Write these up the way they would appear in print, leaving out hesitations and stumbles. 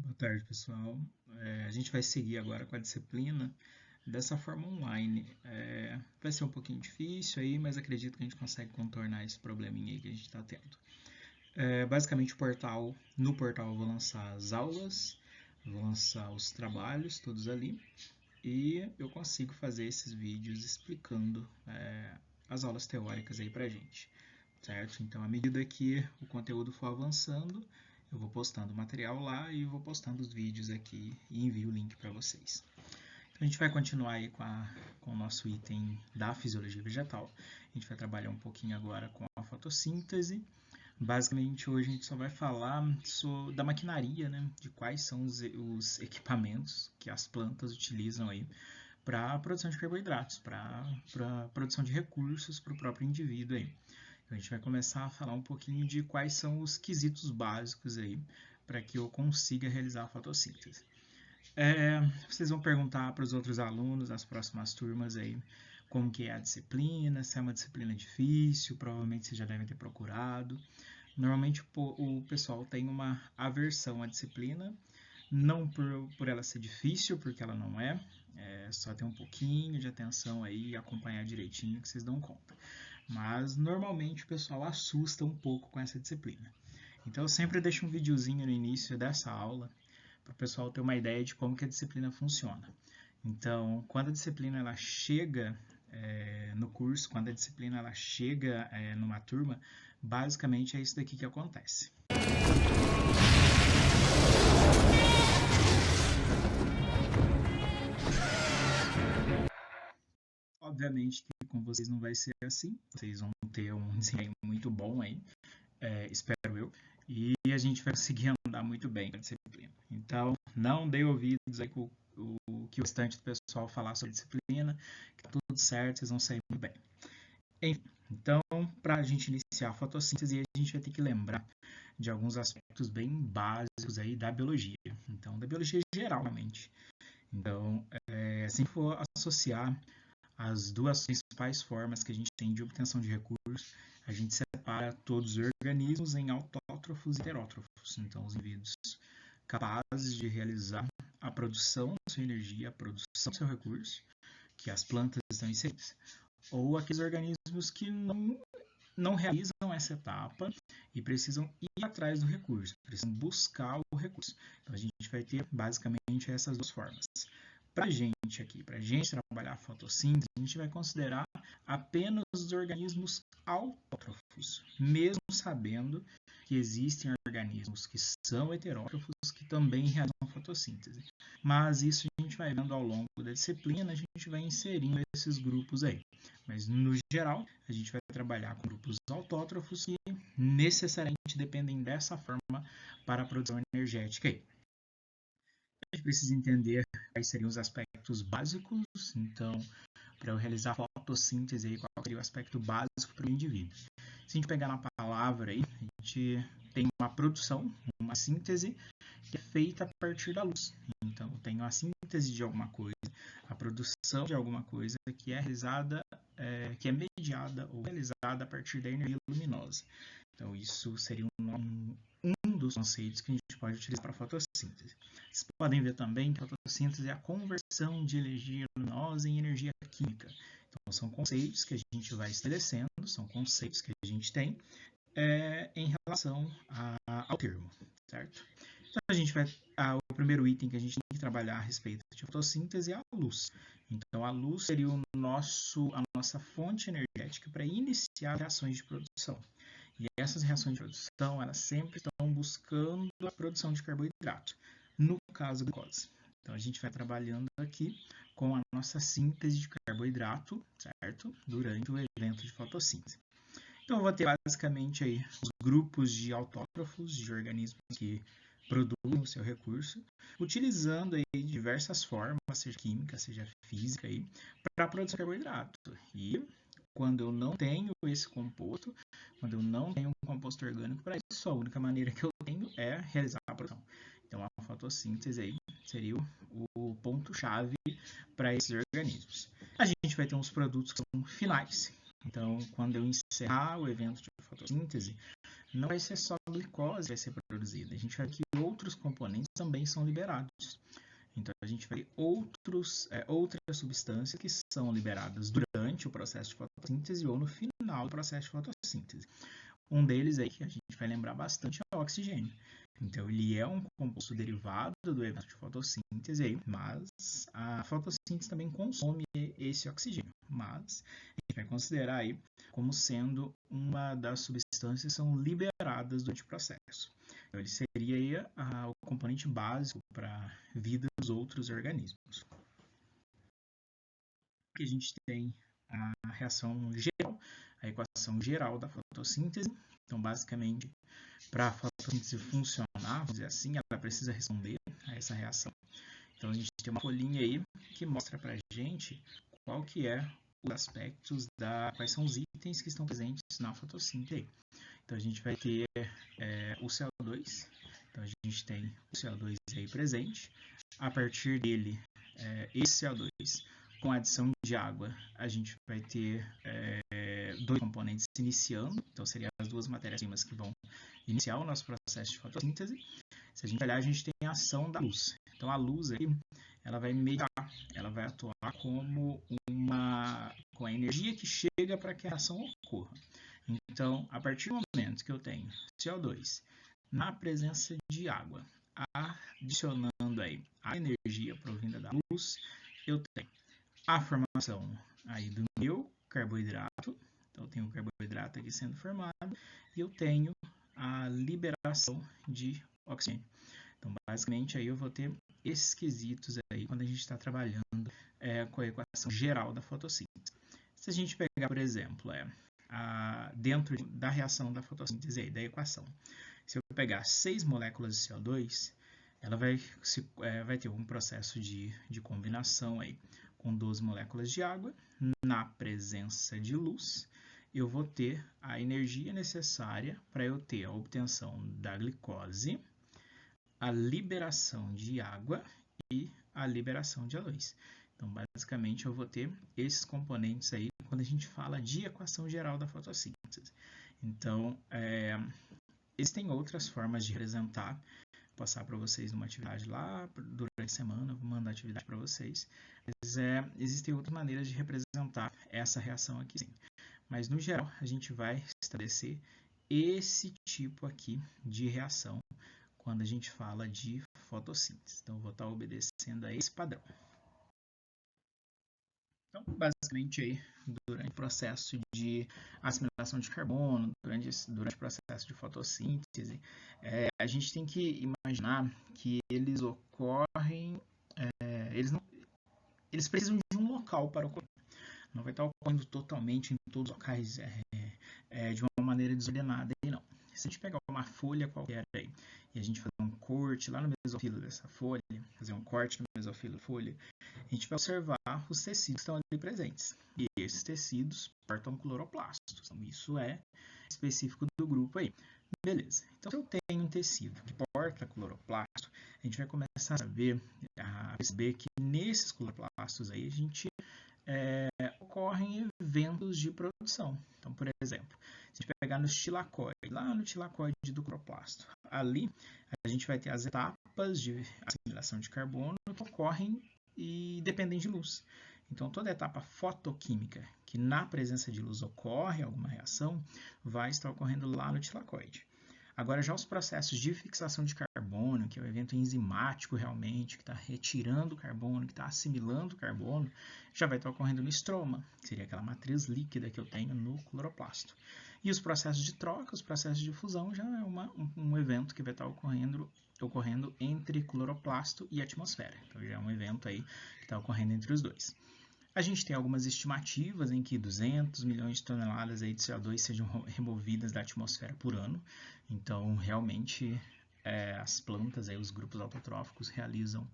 Boa tarde, pessoal. A gente vai seguir agora com a disciplina dessa forma online. Vai ser um pouquinho difícil aí, mas acredito que a gente consegue contornar esse probleminha aí que a gente está tendo. Basicamente, no portal eu vou lançar as aulas, vou lançar os trabalhos, todos ali, e eu consigo fazer esses vídeos explicando as aulas teóricas aí pra gente, certo? Então, à medida que o conteúdo for avançando, eu vou postando o material lá e vou postando os vídeos aqui e envio o link para vocês. Então, a gente vai continuar aí com o nosso item da fisiologia vegetal. A gente vai trabalhar um pouquinho agora com a fotossíntese. Basicamente, hoje a gente só vai falar da maquinaria, né? De quais são os equipamentos que as plantas utilizam aí para a produção de carboidratos, para a produção de recursos para o próprio indivíduo aí. Então, a gente vai começar a falar um pouquinho de quais são os quesitos básicos aí para que eu consiga realizar a fotossíntese. Vocês vão perguntar para os outros alunos, nas próximas turmas aí, como que é a disciplina, se é uma disciplina difícil, provavelmente vocês já devem ter procurado. Normalmente o pessoal tem uma aversão à disciplina, não por ela ser difícil, porque ela não é só ter um pouquinho de atenção aí e acompanhar direitinho que vocês dão conta. Mas normalmente o pessoal assusta um pouco com essa disciplina. Então eu sempre deixo um videozinho no início dessa aula para o pessoal ter uma ideia de como que a disciplina funciona. Então, quando a disciplina ela chega no curso, quando a disciplina ela chega numa turma, basicamente é isso daqui que acontece. Obviamente que com vocês não vai ser assim, vocês vão ter um desempenho muito bom aí, espero eu, e a gente vai conseguir andar muito bem com a disciplina. Então, não dê ouvidos aí com o que o restante do pessoal falar sobre disciplina, que tá tudo certo, vocês vão sair muito bem. Enfim, então, para a gente iniciar a fotossíntese, a gente vai ter que lembrar de alguns aspectos bem básicos aí da biologia. Então, da biologia geralmente. Então, assim que for associar as duas principais formas que a gente tem de obtenção de recursos, a gente separa todos os organismos em autótrofos e heterótrofos. Então, os indivíduos capazes de realizar a produção da sua energia, a produção do seu recurso, que as plantas estão inseridas, ou aqueles organismos que não realizam essa etapa e precisam ir atrás do recurso, precisam buscar o recurso. Então, a gente vai ter basicamente essas duas formas. Para a gente aqui, para a gente trabalhar a fotossíntese, a gente vai considerar apenas os organismos autótrofos, mesmo sabendo que existem organismos que são heterótrofos que também realizam fotossíntese. Mas isso a gente vai vendo ao longo da disciplina, a gente vai inserindo esses grupos aí. Mas no geral, a gente vai trabalhar com grupos autótrofos que necessariamente dependem dessa forma para a produção energética aí. A gente precisa entender quais seriam os aspectos básicos, então, para eu realizar a fotossíntese, aí, qual seria o aspecto básico para o indivíduo. Se a gente pegar na palavra aí, a gente tem uma produção, uma síntese que é feita a partir da luz. Então, eu tenho a síntese de alguma coisa, a produção de alguma coisa que é realizada, que é mediada ou realizada a partir da energia luminosa. Então, isso seria um dos conceitos que a gente pode utilizar para a fotossíntese. Vocês podem ver também que a fotossíntese é a conversão de energia luminosa em energia química. Então, são conceitos que a gente vai estabelecendo, são conceitos que a gente tem em relação ao termo, certo? Então, a gente vai. O primeiro item que a gente tem que trabalhar a respeito de fotossíntese é a luz. Então, a luz seria a nossa fonte energética para iniciar reações de produção. E essas reações de produção, elas sempre estão buscando a produção de carboidrato, no caso da glicose. Então, a gente vai trabalhando aqui com a nossa síntese de carboidrato, certo? Durante o evento de fotossíntese. Então, eu vou ter basicamente aí os grupos de autótrofos, de organismos que produzem o seu recurso, utilizando aí diversas formas, seja química, seja física, para produzir carboidrato. E quando eu não tenho esse composto, quando eu não tenho um composto orgânico para isso, a única maneira que eu tenho é realizar a produção. Então, a fotossíntese aí seria o ponto-chave para esses organismos. A gente vai ter uns produtos que são finais. Então, quando eu encerrar o evento de fotossíntese, não vai ser só glicose que vai ser produzida. A gente vai ter outros componentes também são liberados. Então, a gente vai ter outras substâncias que são liberadas durante o processo de fotossíntese ou no final do processo de fotossíntese. Um deles aí que a gente vai lembrar bastante é o oxigênio. Então, ele é um composto derivado do evento de fotossíntese, aí, mas a fotossíntese também consome esse oxigênio. Mas a gente vai considerar aí como sendo uma das substâncias que são liberadas durante o processo. Então, ele seria aí o componente básico para a vida dos outros organismos. Aqui a gente tem a reação geral, a equação geral da fotossíntese. Então, basicamente, para a fotossíntese funcionar, vamos dizer assim, ela precisa responder a essa reação. Então, a gente tem uma folhinha aí que mostra para a gente qual que é os aspectos quais são os itens que estão presentes na fotossíntese. Então, a gente vai ter o CO2. Então, a gente tem o CO2 aí presente. A partir dele, esse CO2, com a adição de água, a gente vai ter dois componentes iniciando. Então, seriam as duas matérias-primas que vão iniciar o nosso processo de fotossíntese. Se a gente olhar, a gente tem a ação da luz. Então, a luz aí, ela vai mediar, ela vai atuar como com a energia que chega para que a reação ocorra. Então, a partir do momento que eu tenho CO2 na presença de água, adicionando aí a energia provinda da luz, eu tenho a formação aí do meu carboidrato. Então, eu tenho o carboidrato aqui sendo formado e eu tenho a liberação de oxigênio. Então, basicamente, aí eu vou ter esses quesitos aí quando a gente está trabalhando com a equação geral da fotossíntese. Se a gente pegar, por exemplo, dentro da reação da fotossíntese, aí, da equação, se eu pegar 6 moléculas de CO2, ela vai ter um processo de combinação aí com 12 moléculas de água. Na presença de luz, eu vou ter a energia necessária para eu ter a obtenção da glicose, a liberação de água e a liberação de A2. Então, basicamente, eu vou ter esses componentes aí quando a gente fala de equação geral da fotossíntese. Então, existem outras formas de representar. Vou passar para vocês numa atividade lá durante a semana, vou mandar a atividade para vocês. Mas existem outras maneiras de representar essa reação aqui, sim. Mas, no geral, a gente vai estabelecer esse tipo aqui de reação quando a gente fala de fotossíntese. Então, eu vou estar obedecendo a esse padrão. Então, basicamente, aí, durante o processo de assimilação de carbono, durante o processo de fotossíntese, a gente tem que imaginar que eles ocorrem, eles precisam de um local para ocorrer. Não vai estar ocorrendo totalmente em todos os locais de uma maneira desordenada, não. Se a gente pegar uma folha qualquer aí e a gente fazer um corte lá no mesofilo dessa folha, fazer um corte no mesofilo da folha, a gente vai observar os tecidos que estão ali presentes. E esses tecidos portam cloroplastos. Então, isso é específico do grupo aí. Beleza. Então, se eu tenho um tecido que porta cloroplasto, a gente vai começar a perceber que nesses cloroplastos aí a gente ocorrem eventos de produção. Então, por exemplo, se a gente pegar no estilacoide, lá no estilacoide do cloroplasto, ali a gente vai ter as etapas de assimilação de carbono que ocorrem e dependem de luz. Então, toda etapa fotoquímica que na presença de luz ocorre alguma reação, vai estar ocorrendo lá no estilacoide. Agora, já os processos de fixação de carbono, que é o evento enzimático realmente, que está retirando o carbono, que está assimilando o carbono, já vai estar ocorrendo no estroma, que seria aquela matriz líquida que eu tenho no cloroplasto. E os processos de troca, os processos de fusão, já é um evento que vai estar ocorrendo entre cloroplasto e atmosfera. Então, já é um evento aí que está ocorrendo entre os dois. A gente tem algumas estimativas em que 200 milhões de toneladas aí de CO2 sejam removidas da atmosfera por ano. Então, realmente, as plantas, aí, os grupos autotróficos, realizam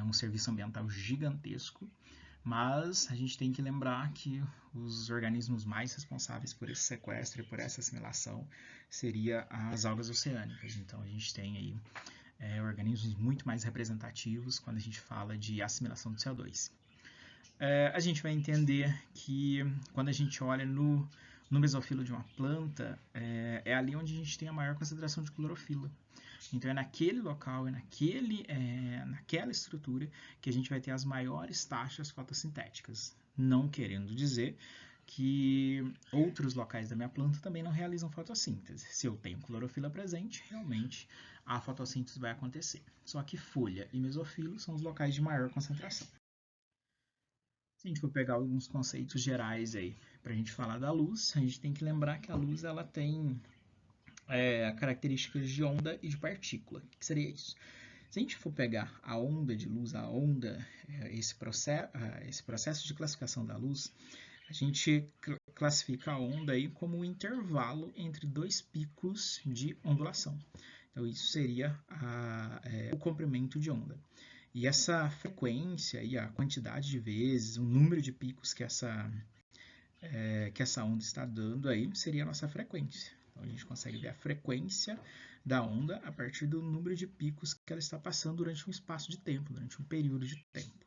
um serviço ambiental gigantesco. Mas a gente tem que lembrar que os organismos mais responsáveis por esse sequestro e por essa assimilação seriam as algas oceânicas. Então, a gente tem aí organismos muito mais representativos quando a gente fala de assimilação de CO2. A gente vai entender que quando a gente olha no mesofilo de uma planta, é ali onde a gente tem a maior concentração de clorofila. Então, é naquele local, naquela estrutura que a gente vai ter as maiores taxas fotossintéticas. Não querendo dizer que outros locais da minha planta também não realizam fotossíntese. Se eu tenho clorofila presente, realmente a fotossíntese vai acontecer. Só que folha e mesofilo são os locais de maior concentração. Se a gente for pegar alguns conceitos gerais aí para a gente falar da luz, a gente tem que lembrar que a luz ela tem características de onda e de partícula. O que seria isso? Se a gente for pegar a onda de luz, esse processo de classificação da luz, a gente classifica a onda aí como um intervalo entre dois picos de ondulação. Então, isso seria o comprimento de onda. E essa frequência e a quantidade de vezes, o número de picos que essa onda está dando aí, seria a nossa frequência. Então, a gente consegue ver a frequência da onda a partir do número de picos que ela está passando durante um espaço de tempo, durante um período de tempo.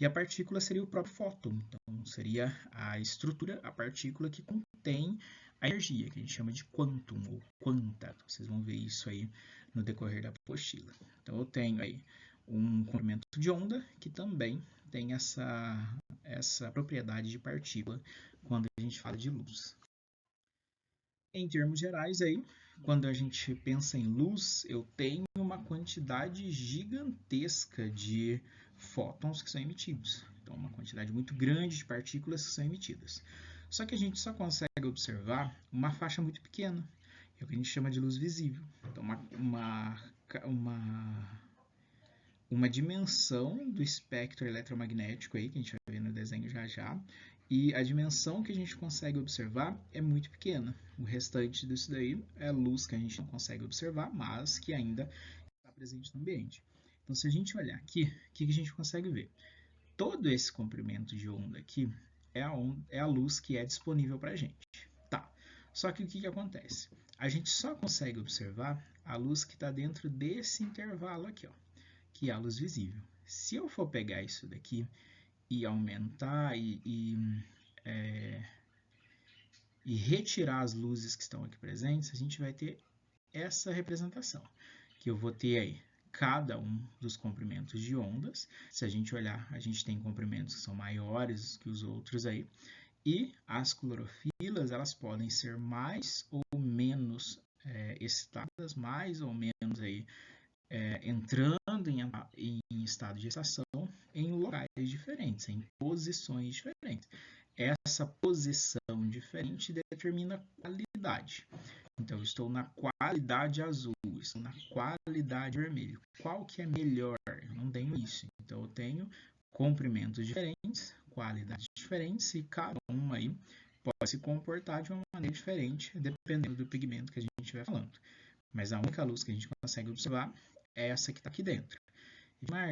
E a partícula seria o próprio fóton. Então, seria a estrutura, a partícula que contém a energia, que a gente chama de quantum ou quanta. Então, vocês vão ver isso aí no decorrer da apostila. Então, eu tenho aí um comprimento de onda que também tem essa propriedade de partícula quando a gente fala de luz. Em termos gerais, aí, quando a gente pensa em luz, eu tenho uma quantidade gigantesca de fótons que são emitidos. Então, uma quantidade muito grande de partículas que são emitidas. Só que a gente só consegue observar uma faixa muito pequena, que é o que a gente chama de luz visível. Então, uma dimensão do espectro eletromagnético aí, que a gente vai ver no desenho já já, e a dimensão que a gente consegue observar é muito pequena. O restante disso daí é luz que a gente não consegue observar, mas que ainda está presente no ambiente. Então, se a gente olhar aqui, o que a gente consegue ver? Todo esse comprimento de onda aqui é a luz que é disponível para a gente. Tá. Só que o que acontece? A gente só consegue observar a luz que está dentro desse intervalo aqui, ó, que é a luz visível. Se eu for pegar isso daqui e aumentar e retirar as luzes que estão aqui presentes, a gente vai ter essa representação, que eu vou ter aí cada um dos comprimentos de ondas. Se a gente olhar, a gente tem comprimentos que são maiores que os outros aí, e as clorofilas, elas podem ser mais ou menos excitadas, mais ou menos aí entrando em estado de excitação em locais diferentes, em posições diferentes. Essa posição diferente determina a qualidade. Então, eu estou na qualidade azul, estou na qualidade vermelho. Qual que é melhor? Eu não tenho isso. Então, eu tenho comprimentos diferentes, qualidades diferentes, e cada uma aí pode se comportar de uma maneira diferente, dependendo do pigmento que a gente estiver falando. Mas a única luz que a gente consegue observar é essa que está aqui dentro.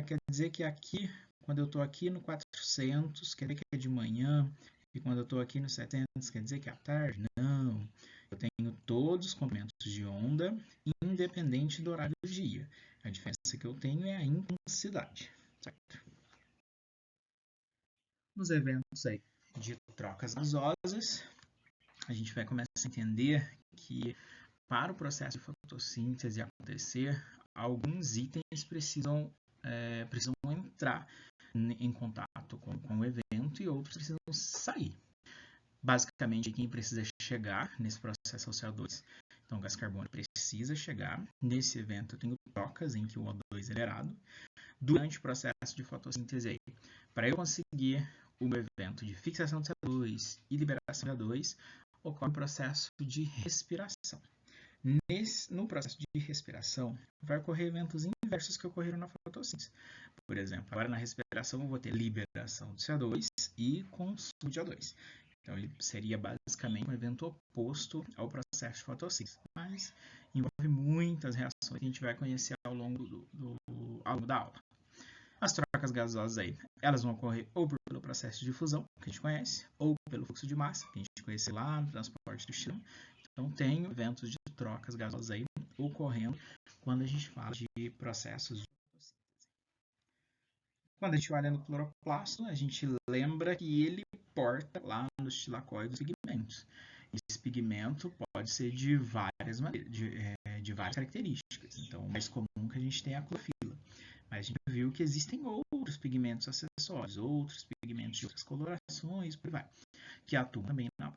Quer dizer que aqui, quando eu estou aqui no 400, quer dizer que é de manhã, e quando eu estou aqui no 700, quer dizer que é à tarde? Não. Eu tenho todos os comprimentos de onda, independente do horário do dia. A diferença que eu tenho é a intensidade. Certo? Nos eventos aí de trocas gasosas, a gente vai começar a entender que para o processo de fotossíntese acontecer, alguns itens precisam entrar em contato com o evento e outros precisam sair. Basicamente, quem precisa chegar nesse processo é o CO2. Então, o gás carbônico precisa chegar. Nesse evento, eu tenho trocas em que o O2 é liberado. Durante o processo de fotossíntese, para eu conseguir o meu evento de fixação de CO2 e liberação de CO2, ocorre o processo de respiração. No processo de respiração, vai ocorrer eventos inversos que ocorreram na fotossíntese. Por exemplo, agora na respiração eu vou ter liberação de CO2 e consumo de O2. Então, ele seria basicamente um evento oposto ao processo de fotossíntese, mas envolve muitas reações que a gente vai conhecer ao longo da aula. As trocas gasosas aí, elas vão ocorrer ou pelo processo de fusão, que a gente conhece, ou pelo fluxo de massa, que a gente conhece lá no transporte do estilão. Então, tem eventos de trocas gasosas aí ocorrendo quando a gente fala de processos de fotossíntese. Quando a gente olha no cloroplasto, a gente lembra que ele porta lá nos tilacoides pigmentos. Esse pigmento pode ser de várias maneiras, de várias características. Então, o mais comum que a gente tem é a clorofila. Mas a gente viu que existem outros pigmentos acessórios, outros pigmentos de outras colorações, por aí vai,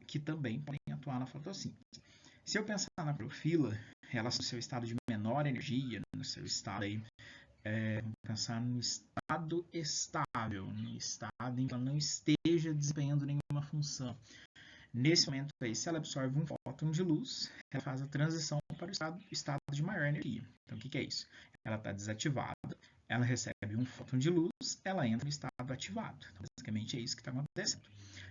que também podem atuar na fotossíntese. Se eu pensar na clorofila, ela no seu estado de menor energia, no seu estado aí, vamos pensar no estado estável, no estado em que ela não esteja desempenhando nenhuma função. Nesse momento aí, se ela absorve um fóton de luz, ela faz a transição para o estado de maior energia. Então, o que é isso? Ela está desativada, ela recebe um fóton de luz, ela entra no estado ativado. Então, basicamente é isso que está acontecendo.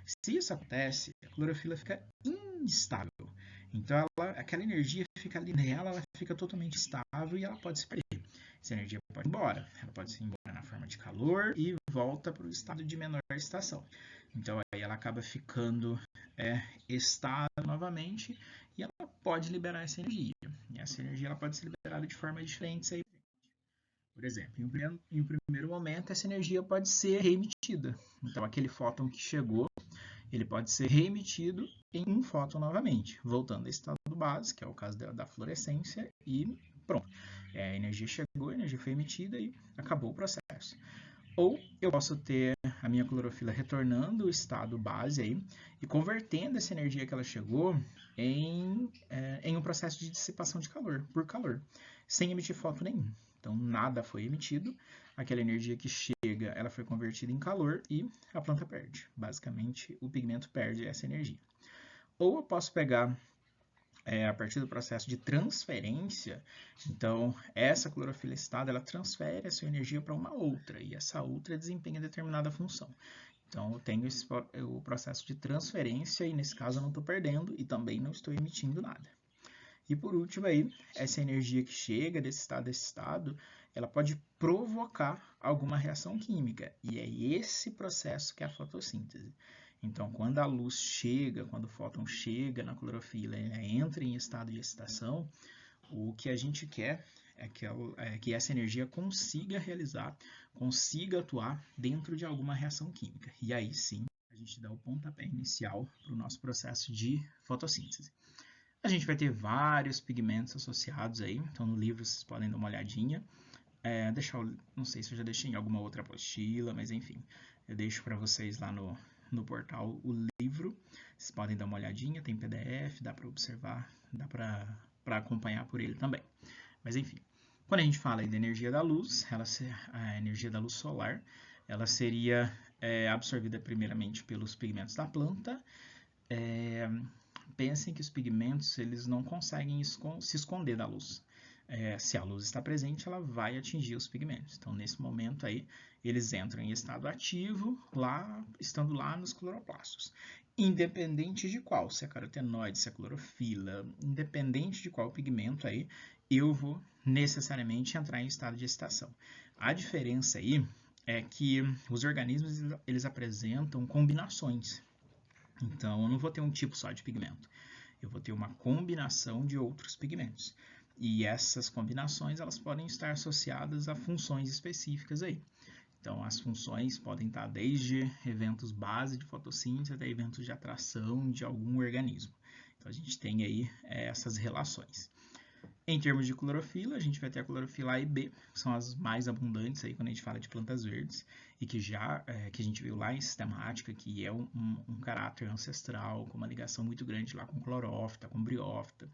Se isso acontece, a clorofila fica instável. Então, aquela energia fica ali nela, ela fica totalmente estável e ela pode se perder. Essa energia pode ir embora. Ela pode ir embora na forma de calor e volta para o estado de menor excitação. Então, aí ela acaba ficando estável novamente e ela pode liberar essa energia. E essa energia ela pode ser liberada de formas diferentes. Aí. Por exemplo, em um primeiro momento, essa energia pode ser reemitida. Então, aquele fóton que chegou, ele pode ser reemitido em um fóton novamente, voltando ao estado base, que é o caso da fluorescência, e pronto. A energia chegou, a energia foi emitida e acabou o processo. Ou eu posso ter a minha clorofila retornando o estado base aí, e convertendo essa energia que ela chegou em um processo de dissipação de calor, por calor, sem emitir fóton nenhum. Então, nada foi emitido, aquela energia que chega, ela foi convertida em calor e a planta perde. Basicamente, o pigmento perde essa energia. Ou eu posso pegar, a partir do processo de transferência, então, essa clorofila estada, ela transfere a sua energia para uma outra, e essa outra desempenha determinada função. Então, eu tenho o processo de transferência, e nesse caso eu não estou perdendo, e também não estou emitindo nada. E por último aí, essa energia que chega desse estado a esse estado, ela pode provocar alguma reação química. E é esse processo que é a fotossíntese. Então, quando a luz chega, quando o fóton chega na clorofila, entra em estado de excitação, o que a gente quer é que essa energia consiga consiga atuar dentro de alguma reação química. E aí sim, a gente dá o pontapé inicial para o nosso processo de fotossíntese. A gente vai ter vários pigmentos associados aí, então no livro vocês podem dar uma olhadinha. Não sei se eu já deixei em alguma outra apostila, mas enfim, eu deixo para vocês lá no portal o livro. Vocês podem dar uma olhadinha, tem PDF, dá para observar, dá para acompanhar por ele também. Mas enfim, quando a gente fala aí da energia da luz, a energia da luz solar, ela seria absorvida primeiramente pelos pigmentos da planta. Pensem que os pigmentos eles não conseguem se esconder da luz. Se a luz está presente, ela vai atingir os pigmentos. Então, nesse momento aí, eles entram em estado ativo, estando lá nos cloroplastos. Independente de qual, se é carotenoide, se é clorofila, independente de qual pigmento aí, eu vou necessariamente entrar em estado de excitação. A diferença aí é que os organismos eles apresentam combinações. Então, eu não vou ter um tipo só de pigmento. Eu vou ter uma combinação de outros pigmentos. E essas combinações elas podem estar associadas a funções específicas aí. Então, as funções podem estar desde eventos base de fotossíntese até eventos de atração de algum organismo. Então, a gente tem aí essas relações. Em termos de clorofila, a gente vai ter a clorofila A e B, que são as mais abundantes aí quando a gente fala de plantas verdes, e que a gente viu lá em sistemática, que é um caráter ancestral, com uma ligação muito grande lá com clorófita, com briófita.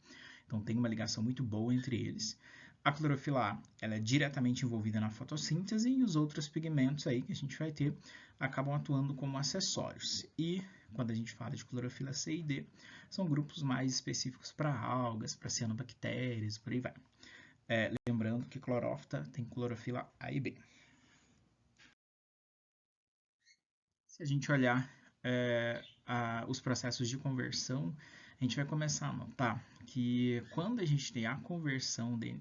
Então tem uma ligação muito boa entre eles. A clorofila A, ela é diretamente envolvida na fotossíntese e os outros pigmentos aí que a gente vai ter acabam atuando como acessórios. E quando a gente fala de clorofila C e D, são grupos mais específicos para algas, para cianobactérias, por aí vai. Lembrando que clorófita tem clorofila A e B. Se a gente olhar os processos de conversão, a gente vai começar a notar que quando a gente tem a conversão de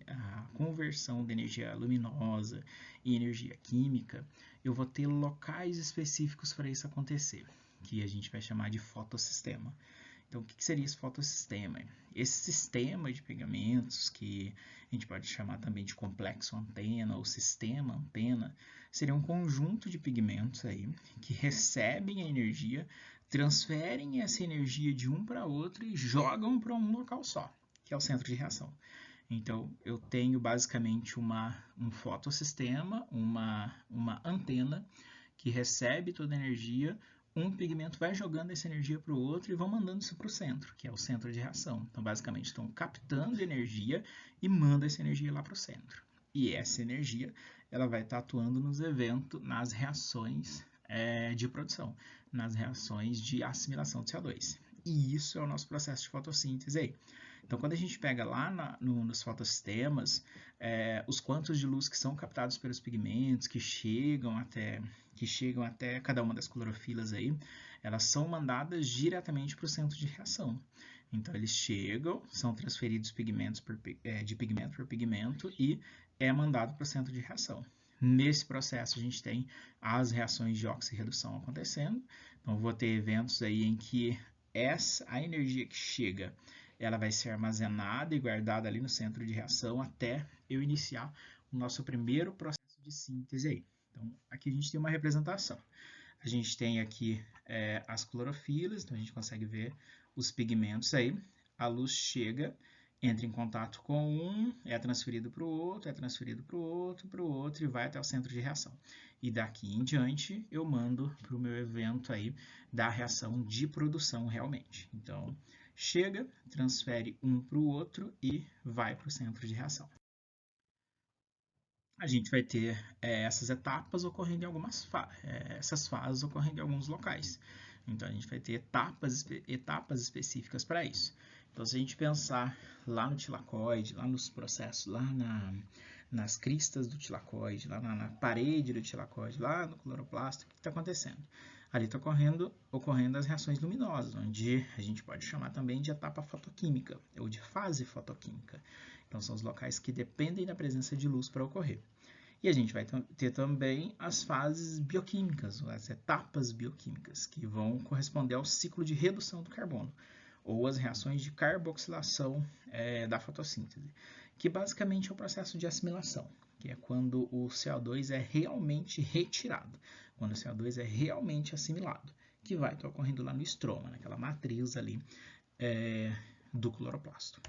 energia luminosa e energia química, eu vou ter locais específicos para isso acontecer, que a gente vai chamar de fotossistema. Então, o que seria esse fotossistema? Esse sistema de pigmentos, que a gente pode chamar também de complexo antena ou sistema antena, seria um conjunto de pigmentos aí que recebem a energia, transferem essa energia de um para outro e jogam para um local só, que é o centro de reação. Então, eu tenho basicamente um fotossistema, uma antena que recebe toda a energia, um pigmento vai jogando essa energia para o outro e vão mandando isso para o centro, que é o centro de reação. Então, basicamente, estão captando energia e mandam essa energia lá para o centro. E essa energia ela vai estar atuando nos eventos, nas reações de produção, nas reações de assimilação de CO2. E isso é o nosso processo de fotossíntese aí. Então, quando a gente pega lá nos fotossistemas, os quantos de luz que são captados pelos pigmentos, que chegam até cada uma das clorofilas aí, elas são mandadas diretamente para o centro de reação. Então, eles chegam, são transferidos de pigmento por pigmento e é mandado para o centro de reação. Nesse processo, a gente tem as reações de oxirredução acontecendo. Então, vou ter eventos aí em que a energia que chega, ela vai ser armazenada e guardada ali no centro de reação até eu iniciar o nosso primeiro processo de síntese aí. Então, aqui a gente tem uma representação. A gente tem aqui as clorofilas, então a gente consegue ver os pigmentos aí. A luz chega, entra em contato com um, é transferido para o outro, é transferido para o outro e vai até o centro de reação. E daqui em diante eu mando para o meu evento aí da reação de produção realmente. Então, chega, transfere um para o outro e vai para o centro de reação. A gente vai ter essas etapas ocorrendo em essas fases ocorrendo em alguns locais. Então, a gente vai ter etapas específicas para isso. Então, se a gente pensar lá no tilacoide, lá nos processos, lá nas cristas do tilacoide, lá na parede do tilacoide, lá no cloroplasto, o que está acontecendo? Ali está ocorrendo as reações luminosas, onde a gente pode chamar também de etapa fotoquímica, ou de fase fotoquímica. Então, são os locais que dependem da presença de luz para ocorrer. E a gente vai ter também as fases bioquímicas, as etapas bioquímicas, que vão corresponder ao ciclo de redução do carbono, ou as reações de carboxilação da fotossíntese, que basicamente é o processo de assimilação, que é quando o CO2 é realmente retirado, quando o CO2 é realmente assimilado, que vai estar ocorrendo lá no estroma, naquela matriz ali do cloroplasto.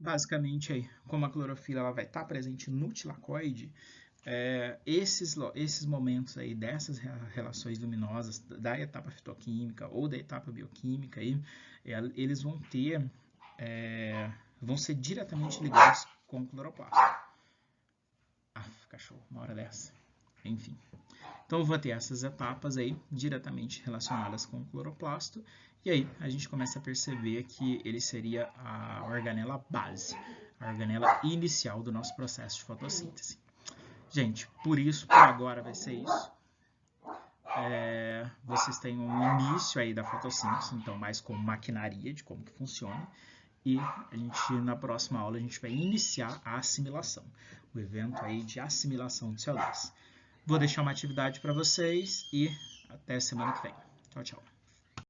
Basicamente, aí, como a clorofila ela vai estar presente no tilacoide, esses momentos aí dessas relações luminosas da etapa fitoquímica ou da etapa bioquímica, aí, eles vão ser diretamente ligados com o cloroplasto. Cachorro, uma hora dessa. Enfim. Então, eu vou ter essas etapas aí diretamente relacionadas com o cloroplasto. E aí, a gente começa a perceber que ele seria a organela base, a organela inicial do nosso processo de fotossíntese. Gente, por agora vai ser isso. Vocês têm um início aí da fotossíntese, então mais com maquinaria de como que funciona. E na próxima aula, a gente vai iniciar a assimilação, o evento aí de assimilação de CO2. Vou deixar uma atividade para vocês e até semana que vem. Tchau, tchau.